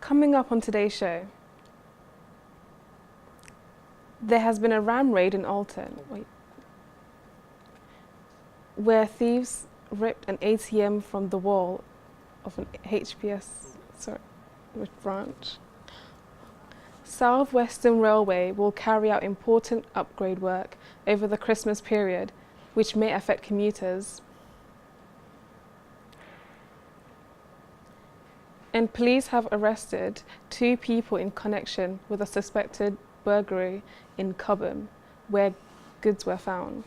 Coming up on today's show, there has been a ram raid in Alton, where thieves ripped an ATM from the wall of an branch. South Western Railway will carry out important upgrade work over the Christmas period, which may affect commuters. And police have arrested 2 people in connection with a suspected burglary in Cobham, where goods were found.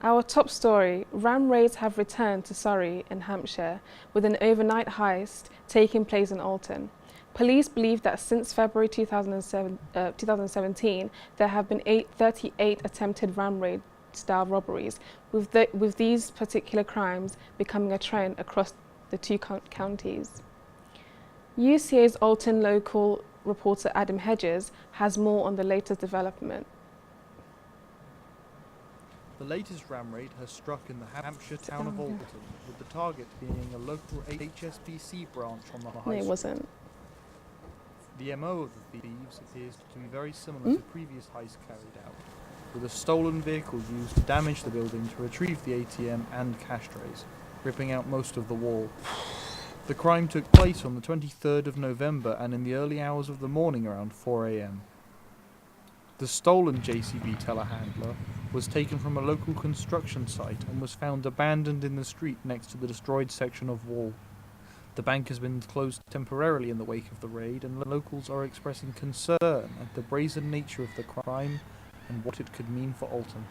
Our top story, ram raids have returned to Surrey in Hampshire with an overnight heist taking place in Alton. Police believe that since February 2017, there have been 38 attempted ram raid style robberies, with these particular crimes becoming a trend across the 2 counties. UCA's Alton local reporter Adam Hedges has more on the latest development. The latest ram raid has struck in the Hampshire town of Alton, with the target being a local HSBC branch on the high street. No, it wasn't. The MO of the thieves appears to be very similar to previous heists carried out, with a stolen vehicle used to damage the building to retrieve the ATM and cash trays, ripping out most of the wall. The crime took place on the 23rd of November and in the early hours of the morning around 4 a.m. The stolen JCB telehandler was taken from a local construction site and was found abandoned in the street next to the destroyed section of wall. The bank has been closed temporarily in the wake of the raid, and locals are expressing concern at the brazen nature of the crime and what it could mean for Alton.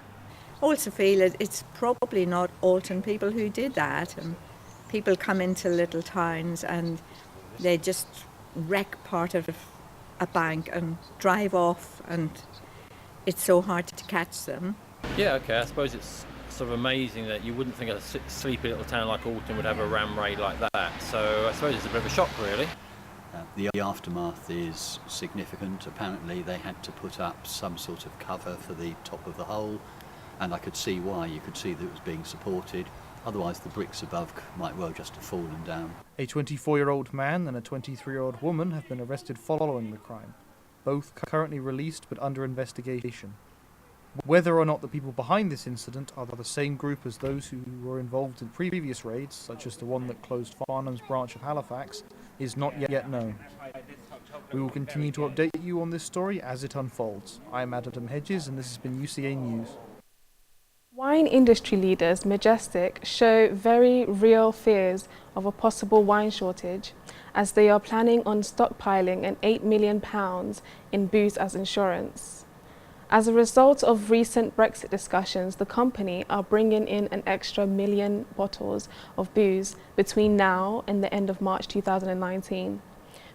I also feel it's probably not Alton people who did that. And people come into little towns and they just wreck part of a bank and drive off, and it's so hard to catch them. Yeah, okay, I suppose it's sort of amazing that you wouldn't think a sleepy little town like Alton would have a ram raid like that, so I suppose it's a bit of a shock, really. The aftermath is significant. Apparently they had to put up some sort of cover for the top of the hole, and I could see why. You could see that it was being supported, otherwise the bricks above might well just have fallen down. A 24-year-old man and a 23-year-old woman have been arrested following the crime, both currently released but under investigation. Whether or not the people behind this incident are the same group as those who were involved in previous raids, such as the one that closed Farnham's branch of Halifax, is not yet known. We will continue to update you on this story as it unfolds. I am Adam Hedges, and this has been UCA News. Wine industry leaders Majestic show very real fears of a possible wine shortage, as they are planning on stockpiling an £8 million in booze as insurance. As a result of recent Brexit discussions, the company are bringing in an extra 1 million bottles of booze between now and the end of March 2019.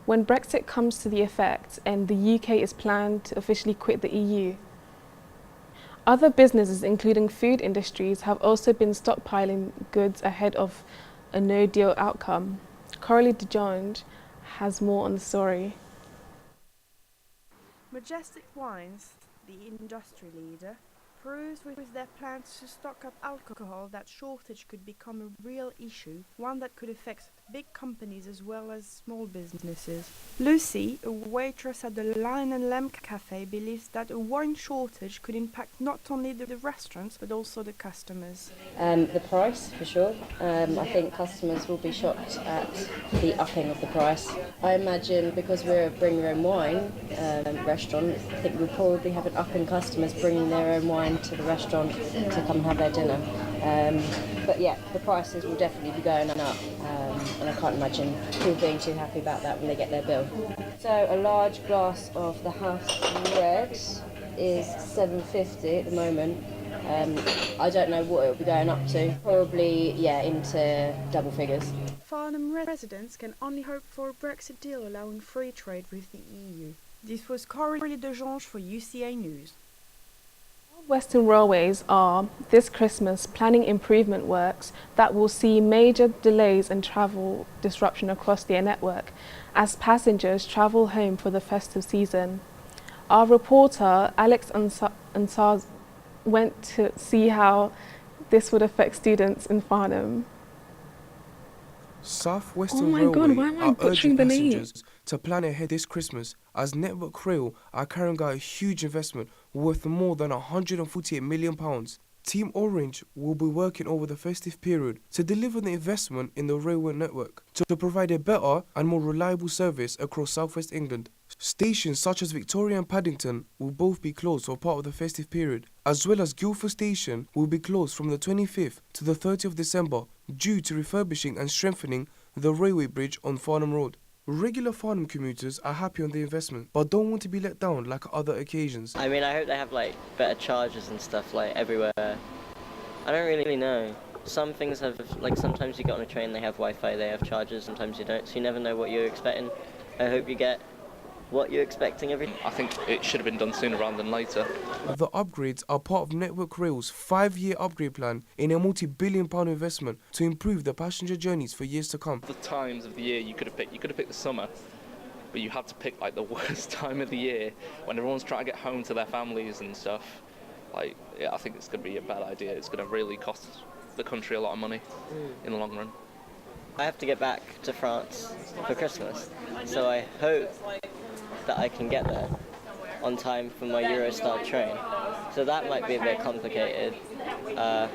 When Brexit comes to the effect and the UK is planned to officially quit the EU, other businesses, including food industries, have also been stockpiling goods ahead of a no-deal outcome. Coralie de Jonge has more on the story. Majestic Wines, the industry leader, proves with their plans to stock up alcohol that shortage could become a real issue, one that could affect big companies as well as small businesses. Lucy, a waitress at the Lion and Lamb cafe, believes that a wine shortage could impact not only the restaurants but also the customers. The price, for sure. I think customers will be shocked at the upping of the price. I imagine because we're a bring your own wine restaurant, I think we'll probably have an up in customers bringing their own wine to the restaurant to come and have their dinner. But yeah, the prices will definitely be going up, and I can't imagine people being too happy about that when they get their bill. So a large glass of the House Red is £7.50 at the moment. I don't know what it will be going up to. Probably, yeah, into double figures. Farnham residents can only hope for a Brexit deal allowing free trade with the EU. This was Coralie de Jonge for UCA News. Western Railways are, this Christmas, planning improvement works that will see major delays and travel disruption across their network as passengers travel home for the festive season. Our reporter, Alex Ansar, went to see how this would affect students in Farnham. South Western Oh my Railway God, why am I are butchering urging the name? passengers to plan ahead this Christmas as Network Rail are carrying out a huge investment worth more than £148 million. Team Orange will be working over the festive period to deliver the investment in the railway network to provide a better and more reliable service across South West England. Stations such as Victoria and Paddington will both be closed for part of the festive period, as well as Guildford Station will be closed from the 25th to the 30th of December due to refurbishing and strengthening the railway bridge on Farnham Road. Regular Farnham commuters are happy on the investment, but don't want to be let down like other occasions. I mean, I hope they have like better chargers and stuff like everywhere. I don't really know. Some things have, like sometimes you get on a train, they have Wi-Fi, they have chargers, sometimes you don't, so you never know what you're expecting. I hope you get what you're expecting every. I think it should have been done sooner rather than later. The upgrades are part of Network Rail's 5-year upgrade plan in a multi-billion-pound investment to improve the passenger journeys for years to come. The times of the year you could have picked the summer, but you had to pick like the worst time of the year when everyone's trying to get home to their families and stuff. Like, yeah, I think it's going to be a bad idea. It's going to really cost the country a lot of money in the long run. I have to get back to France for Christmas, so I hope that I can get there on time for my Eurostar train. So that might be a bit complicated. I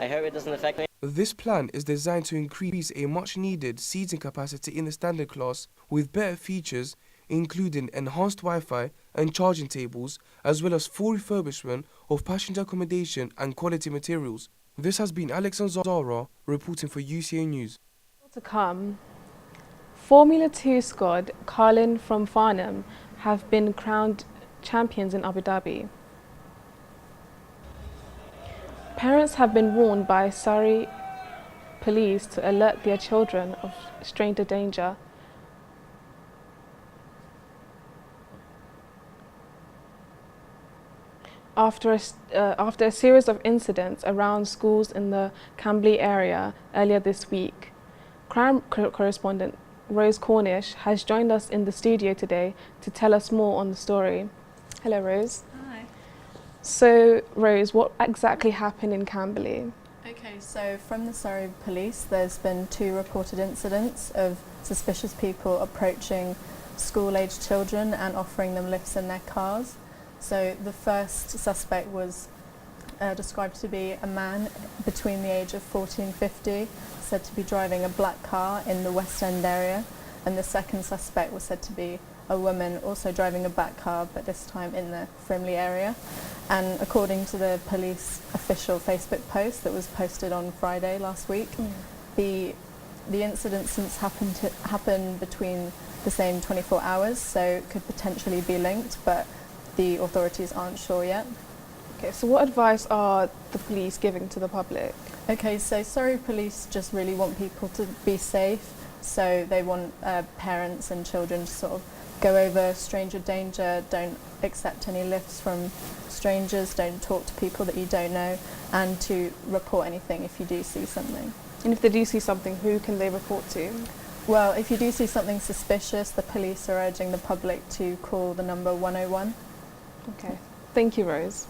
hope it doesn't affect me. This plan is designed to increase a much-needed seating capacity in the standard class with better features including enhanced Wi-Fi and charging tables, as well as full refurbishment of passenger accommodation and quality materials. This has been Alex Zara reporting for UCA News. To come, Formula 2 squad Carlin from Farnham have been crowned champions in Abu Dhabi. Parents have been warned by Surrey police to alert their children of stranger danger. After a series of incidents around schools in the Camberley area earlier this week, crime correspondent Rose Cornish has joined us in the studio today to tell us more on the story. Hello, Rose. Hi. So, Rose, what exactly happened in Camberley? Okay, so from the Surrey police, there's been 2 reported incidents of suspicious people approaching school-aged children and offering them lifts in their cars. So the first suspect was described to be a man between the age of 40 and 50, said to be driving a black car in the West End area, and the second suspect was said to be a woman also driving a black car, but this time in the Frimley area. And according to the police official Facebook post that was posted on Friday last week, the incident since happened between the same 24 hours, so could potentially be linked, but the authorities aren't sure yet. Okay, so what advice are the police giving to the public? Okay, so Surrey police just really want people to be safe, so they want parents and children to sort of go over stranger danger, don't accept any lifts from strangers, don't talk to people that you don't know, and to report anything if you do see something. And if they do see something, who can they report to? Well, if you do see something suspicious, the police are urging the public to call the number 101. Okay, thank you, Rose.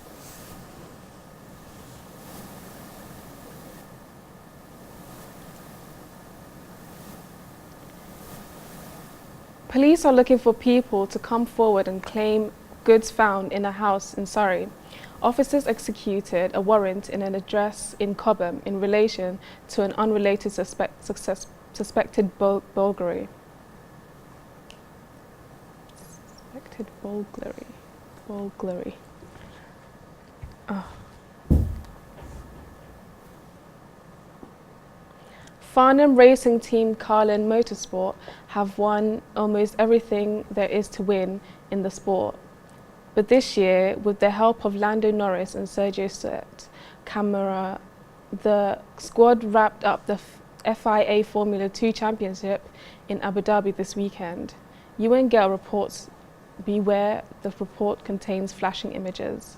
Police are looking for people to come forward and claim goods found in a house in Surrey. Officers executed a warrant in an address in Cobham in relation to an unrelated suspected burglary. Suspected burglary. Oh. Farnham racing team Carlin Motorsport have won almost everything there is to win in the sport. But this year, with the help of Lando Norris and Sergio Sett Camara, the squad wrapped up the FIA Formula 2 Championship in Abu Dhabi this weekend. UN Girl reports, beware, the report contains flashing images.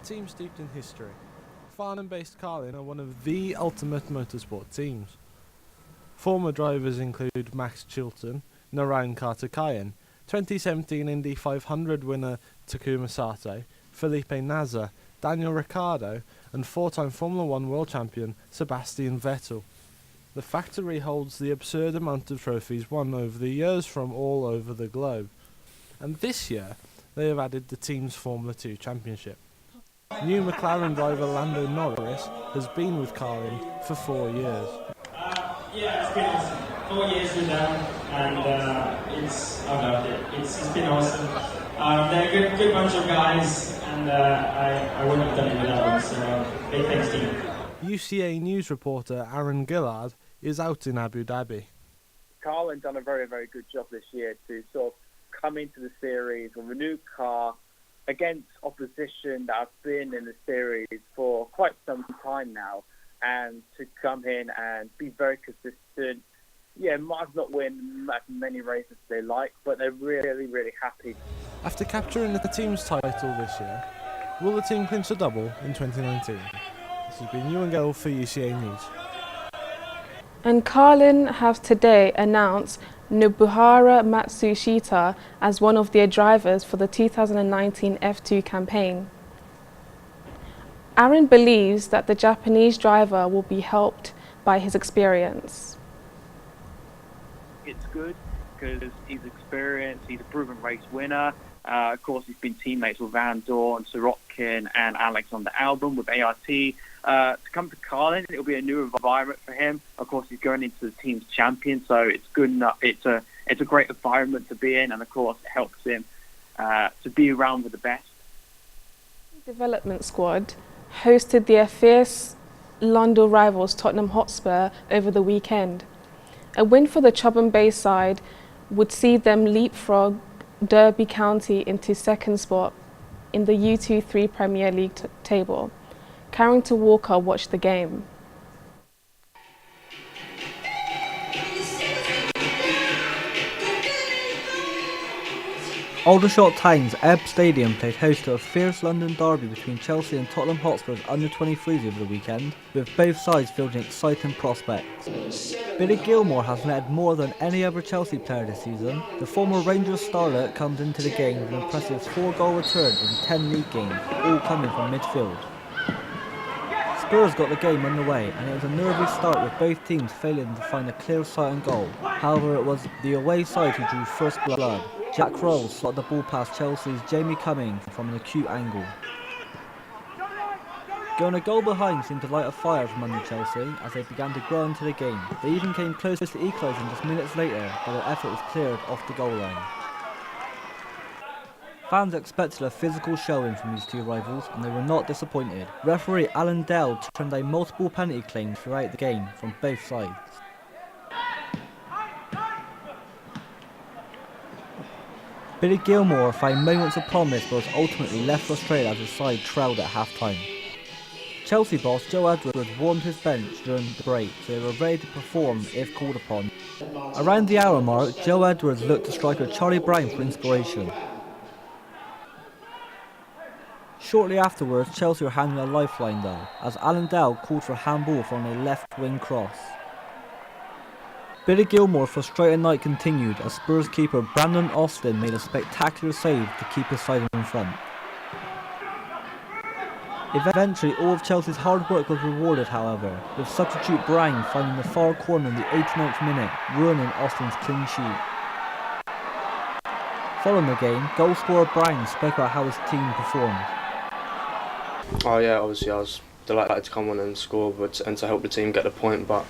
team steeped in history. Farnham-based Carlin are one of the ultimate motorsport teams. Former drivers include Max Chilton, Narayan Karthikeyan, 2017 Indy 500 winner Takuma Sato, Felipe Nasr, Daniel Ricciardo, and four-time Formula One world champion Sebastian Vettel. The factory holds the absurd amount of trophies won over the years from all over the globe. And this year, they have added the team's Formula 2 championship. New McLaren driver Lando Norris has been with Carlin for 4 years. It's been 4 years with them, and it's been awesome. They're a good bunch of guys, and I wouldn't have done it without them, so big thanks to you. UCA news reporter Aaron Gillard is out in Abu Dhabi. Carlin done a very, very good job this year to sort of come into the series with a new car against opposition that have been in the series for quite some time now, and to come in and be very consistent. Yeah, might have not win as many races as they like, but they're really, really happy. After capturing the team's title this year, will the team clinch a double in 2019? This has been Ewan Gale for UCA News. And Carlin have today announced Nobuhara Matsushita as one of their drivers for the 2019 F2 campaign. Aaron believes that the Japanese driver will be helped by his experience. It's good because he's experienced, he's a proven race winner. Of course, he's been teammates with Van Dorn, Sirotkin and Alex on the album with ART. To come to Carlin, it'll be a new environment for him. Of course, he's going into the team's champion, so it's good enough. It's a great environment to be in, and of course, it helps him to be around with the best. The development squad hosted their fierce London rivals Tottenham Hotspur over the weekend. A win for the Chobham Bay side would see them leapfrog Derby County into second spot in the U23 Premier League table. Carrington Walker watched the game. Aldershot Town's Ebb Stadium played host to a fierce London derby between Chelsea and Tottenham Hotspur's under-23s over the weekend, with both sides fielding exciting prospects. Billy Gilmore has led more than any other Chelsea player this season. The former Rangers starlet comes into the game with an impressive 4-goal return in 10 league games, all coming from midfield. Spurs got the game underway, and it was a nervy start with both teams failing to find a clear sight on goal. However, it was the away side who drew first blood. Jack Rolls slotted the ball past Chelsea's Jamie Cummings from an acute angle. Going a goal behind seemed to light a fire from under Chelsea as they began to grow into the game. They even came close to equalising just minutes later, but their effort was cleared off the goal line. Fans expected a physical showing from these two rivals, and they were not disappointed. Referee Alan Dell turned down multiple penalty claims throughout the game from both sides. Billy Gilmore found moments of promise but was ultimately left frustrated as his side trailed at half-time. Chelsea boss Joe Edwards warmed his bench during the break, so they were ready to perform if called upon. Around the hour mark, Joe Edwards looked to striker Charlie Brown for inspiration. Shortly afterwards, Chelsea were handing a lifeline though, as Alan Dell called for a handball from a left-wing cross. Billy Gilmore's frustrating night continued as Spurs keeper Brandon Austin made a spectacular save to keep his side in front. Eventually, all of Chelsea's hard work was rewarded, however, with substitute Brown finding the far corner in the 89th minute, ruining Austin's clean sheet. Following the game, goal scorer Brown spoke about how his team performed. Oh yeah, obviously I was delighted to come on and score and to help the team get the point, but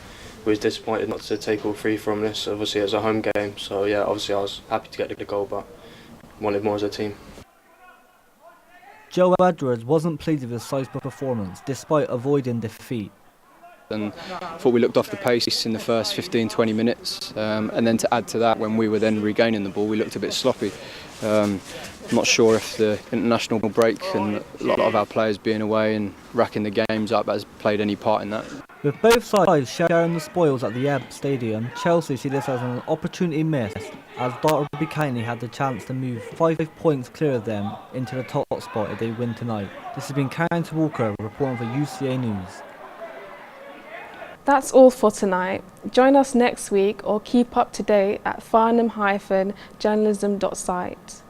we was disappointed not to take all three from this. Obviously it was a home game, so yeah, obviously I was happy to get the goal, but wanted more as a team. Joe Edwards wasn't pleased with his side's performance, despite avoiding defeat. And thought we looked off the pace in the first 15-20 minutes, and then to add to that, when we were then regaining the ball, we looked a bit sloppy. I'm not sure if the international break and a lot of our players being away and racking the games up has played any part in that. With both sides sharing the spoils at the Ebb Stadium, Chelsea see this as an opportunity missed. as Derby County had the chance to move 5 points clear of them into the top spot if they win tonight. This has been Karen Walker reporting for UCA News. That's all for tonight. Join us next week or keep up to date at farnham-journalism.site.